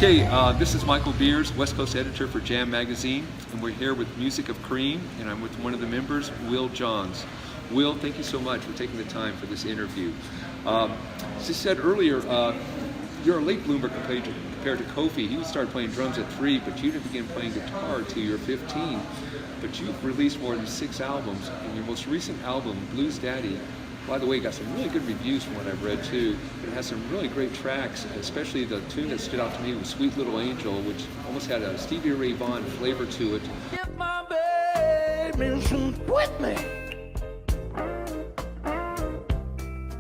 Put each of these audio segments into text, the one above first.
Okay, this is Michael Beers, West Coast editor for Jam Magazine, and we're here with Music of Cream, and I'm with one of the members, Will Johns. Will, thank you so much for taking the time for this interview. As I said earlier, you're a late bloomer compared to Kofi. He started playing drums at 3, but you didn't begin playing guitar until you were 15. But you've released more than 6 albums, and your most recent album, Blues Daddy, by the way, got some really good reviews from what I've read too. It has some really great tracks, especially the tune that stood out to me was Sweet Little Angel, which almost had a Stevie Ray Vaughan flavor to it. Get my baby with me.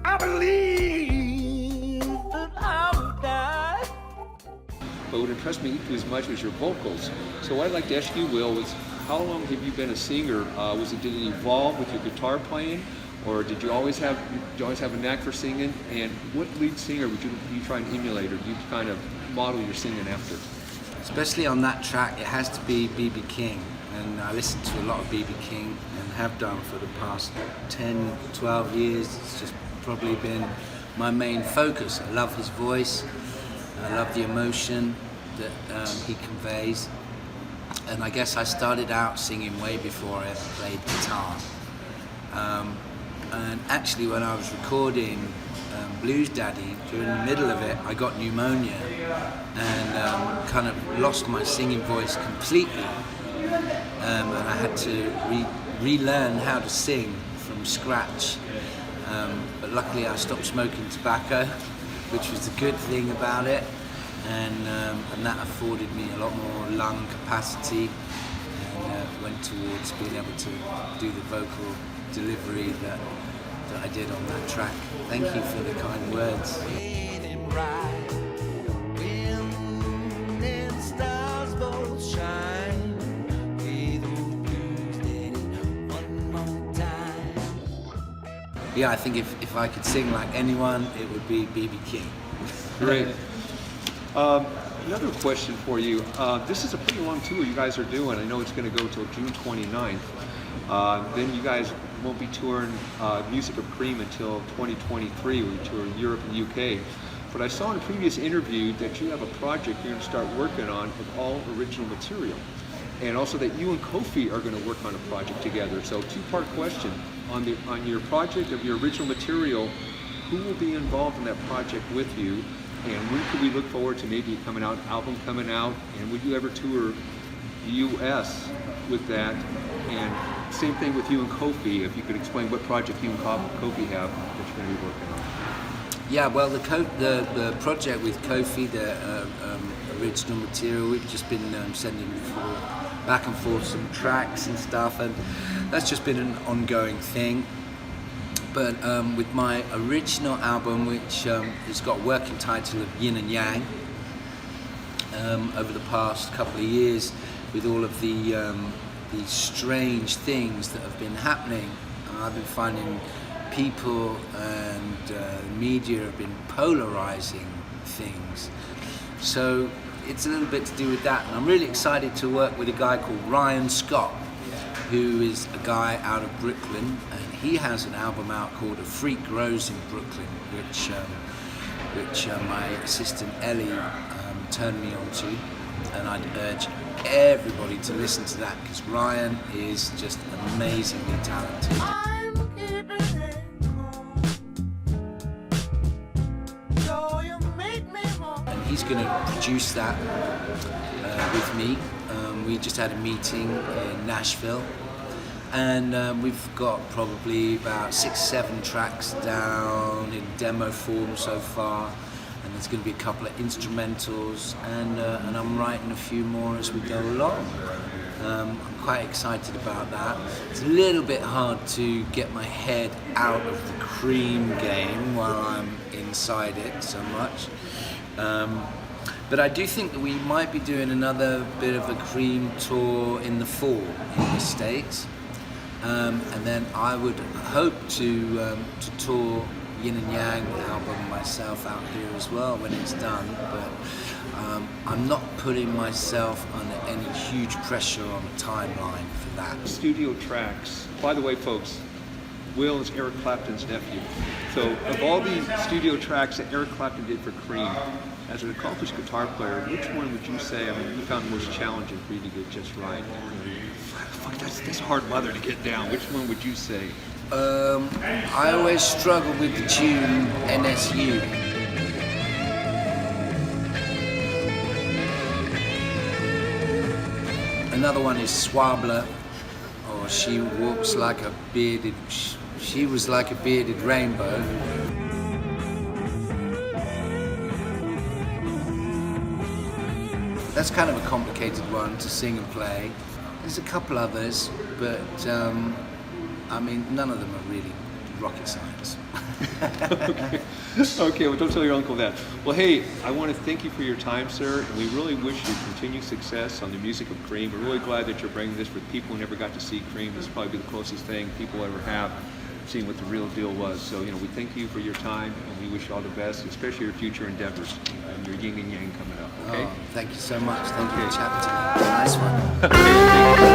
I believe that I will die. But what impressed me equally as much was your vocals. So what I'd like to ask you, Will, was how long have you been a singer? Did it evolve with your guitar playing? Or did you always have a knack for singing? And what lead singer would you try and emulate, or do you kind of model your singing after? Especially on that track, it has to be B.B. King. And I listen to a lot of B.B. King and have done for the past 10, 12 years. It's just probably been my main focus. I love his voice. I love the emotion that he conveys. And I guess I started out singing way before I ever played guitar. And actually, when I was recording Blues Daddy, during the middle of it, I got pneumonia and kind of lost my singing voice completely. And I had to relearn how to sing from scratch. But luckily, I stopped smoking tobacco, which was the good thing about it. And that afforded me a lot more lung capacity and went towards being able to do the vocal delivery that I did on that track. Thank you for the kind words. Yeah, I think if I could sing like anyone, it would be B.B. King. Great. Another question for you. This is a pretty long tour you guys are doing. I know it's going to go till June 29th. Then you guys won't be touring Music of Cream until 2023. We tour Europe and UK. But I saw in a previous interview that you have a project you're going to start working on of all original material. And also that you and Kofi are going to work on a project together. So two-part question. On your project of your original material, who will be involved in that project with you? And when could we look forward to maybe album coming out? And would you ever tour the US with that? And same thing with you and Kofi, if you could explain what project you and Kofi have that you're going to be working on. Yeah, well, the project with Kofi, the original material, we've just been sending back and forth some tracks and stuff, and that's just been an ongoing thing. But with my original album, which has got a working title of Yin and Yang, over the past couple of years, with all of these strange things that have been happening, I've been finding people and media have been polarizing things. So it's a little bit to do with that, and I'm really excited to work with a guy called Ryan Scott, who is a guy out of Brooklyn, and he has an album out called A Freak Grows in Brooklyn, which my assistant Ellie turned me on to, and I'd urge everybody to listen to that because Ryan is just amazingly talented. And he's going to produce that with me. We just had a meeting in Nashville, and we've got probably about 6-7 tracks down in demo form so far, and there's going to be a couple of instrumentals, and I'm writing a few more as we go along. I'm quite excited about that. It's a little bit hard to get my head out of the Cream game while I'm inside it so much. But I do think that we might be doing another bit of a Cream tour in the fall in the States. And then I would hope to tour Yin and Yang album myself out here as well when it's done. But I'm not putting myself under any huge pressure on a timeline for that. Studio tracks. By the way, folks, Will is Eric Clapton's nephew. So of all the studio tracks that Eric Clapton did for Cream, as an accomplished guitar player, which one would you say, I mean, you found most challenging for you to get just right? Fuck, that's a hard mother to get down. Which one would you say? I always struggle with the tune NSU. Another one is Swabler, or She Walks Like a Bearded... She was like a bearded rainbow. That's kind of a complicated one to sing and play. There's a couple others, but I mean, none of them are really rocket science. Okay, well, don't tell your uncle that. Well, hey, I want to thank you for your time, sir, and we really wish you continued success on the music of Cream. We're really glad that you're bringing this for people who never got to see Cream. This will probably be the closest thing people ever have seeing what the real deal was. So, you know, we thank you for your time, and we wish you all the best, especially your future endeavors and your yin and yang coming up, okay? Oh, thank you so much. Thank you for chatting to me. Nice one. Okay, thank you.